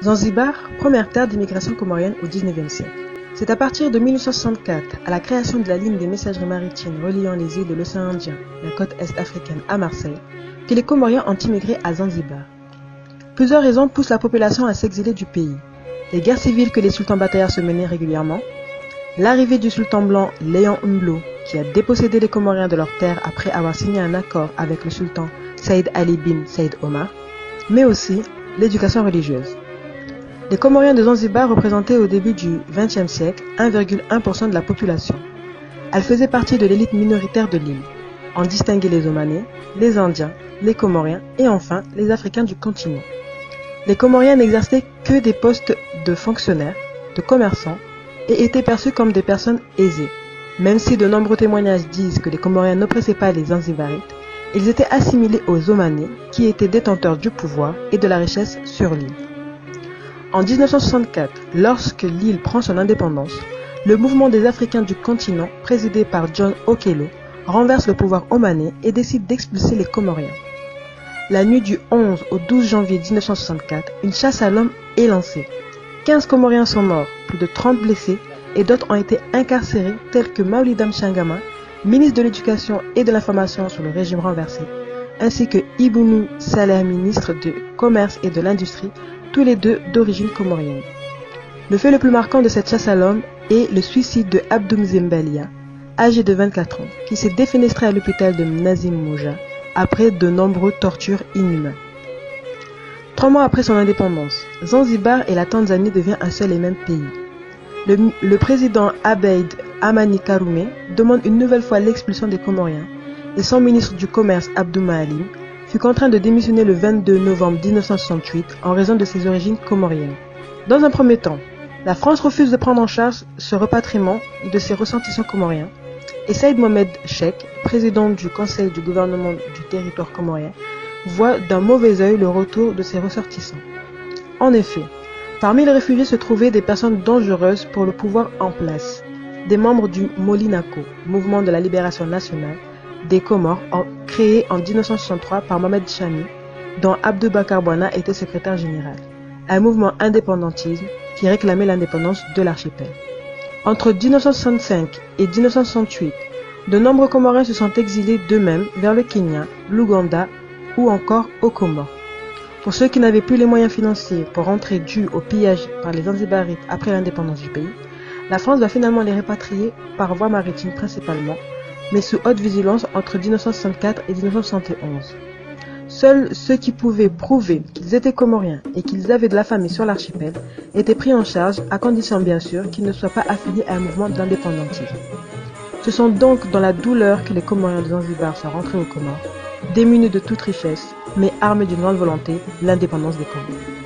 Zanzibar, première terre d'immigration comorienne au XIXe siècle. C'est à partir de 1864, à la création de la ligne des messageries maritimes reliant les îles de l'océan Indien, la côte est africaine à Marseille, que les Comoriens ont immigré à Zanzibar. Plusieurs raisons poussent la population à s'exiler du pays. Les guerres civiles que les sultans batailleurs se menaient régulièrement, l'arrivée du sultan blanc Léon Mblo, qui a dépossédé les Comoriens de leurs terres après avoir signé un accord avec le sultan Saïd Ali bin Saïd Omar, mais aussi l'éducation religieuse. Les Comoriens de Zanzibar représentaient au début du XXe siècle 1,1% de la population. Elles faisaient partie de l'élite minoritaire de l'île. On distinguait les Omanais, les Indiens, les Comoriens et enfin les Africains du continent. Les Comoriens n'exerçaient que des postes de fonctionnaires, de commerçants et étaient perçus comme des personnes aisées. Même si de nombreux témoignages disent que les Comoriens n'oppressaient pas les Zanzibarites, ils étaient assimilés aux Omanais qui étaient détenteurs du pouvoir et de la richesse sur l'île. En 1964, lorsque l'île prend son indépendance, le mouvement des Africains du continent, présidé par John Okello, renverse le pouvoir omanais et décide d'expulser les Comoriens. La nuit du 11 au 12 janvier 1964, une chasse à l'homme est lancée. 15 Comoriens sont morts, plus de 30 blessés et d'autres ont été incarcérés tels que Maulida Mchangama, ministre de l'Éducation et de l'Information sur le régime renversé, ainsi que Ibnou Saleh, ministre du Commerce et de l'Industrie, tous les deux d'origine comorienne. Le fait le plus marquant de cette chasse à l'homme est le suicide de Abdou Mzembelia, âgé de 24 ans, qui s'est défenestré à l'hôpital de Nazim Mouja après de nombreuses tortures inhumaines. 3 mois après son indépendance, Zanzibar et la Tanzanie deviennent un seul et même pays. Le président Abeid Amani Karume demande une nouvelle fois l'expulsion des Comoriens et son ministre du Commerce Abdou Maalim fut contraint de démissionner le 22 novembre 1968 en raison de ses origines comoriennes. Dans un premier temps, la France refuse de prendre en charge ce repatriement de ses ressortissants comoriens et Saïd Mohamed Cheikh, président du conseil du gouvernement du territoire comorien, voit d'un mauvais œil le retour de ses ressortissants. En effet, parmi les réfugiés se trouvaient des personnes dangereuses pour le pouvoir en place, des membres du Molinako, mouvement de la libération nationale, des Comores créé en 1963 par Mohamed Chami, dont Abdou Bakar Bouana était secrétaire général, un mouvement indépendantiste qui réclamait l'indépendance de l'archipel. Entre 1965 et 1968, de nombreux Comoriens se sont exilés d'eux-mêmes vers le Kenya, l'Ouganda ou encore aux Comores. Pour ceux qui n'avaient plus les moyens financiers pour rentrer dû au pillage par les Zanzibarites après l'indépendance du pays, la France va finalement les répatrier par voie maritime principalement, mais sous haute vigilance entre 1964 et 1971. Seuls ceux qui pouvaient prouver qu'ils étaient Comoriens et qu'ils avaient de la famille sur l'archipel étaient pris en charge, à condition bien sûr qu'ils ne soient pas affiliés à un mouvement d'indépendantisme. Ce sont donc dans la douleur que les Comoriens de Zanzibar sont rentrés aux Comores, démunis de toute richesse, mais armés d'une grande volonté, l'indépendance des Comores.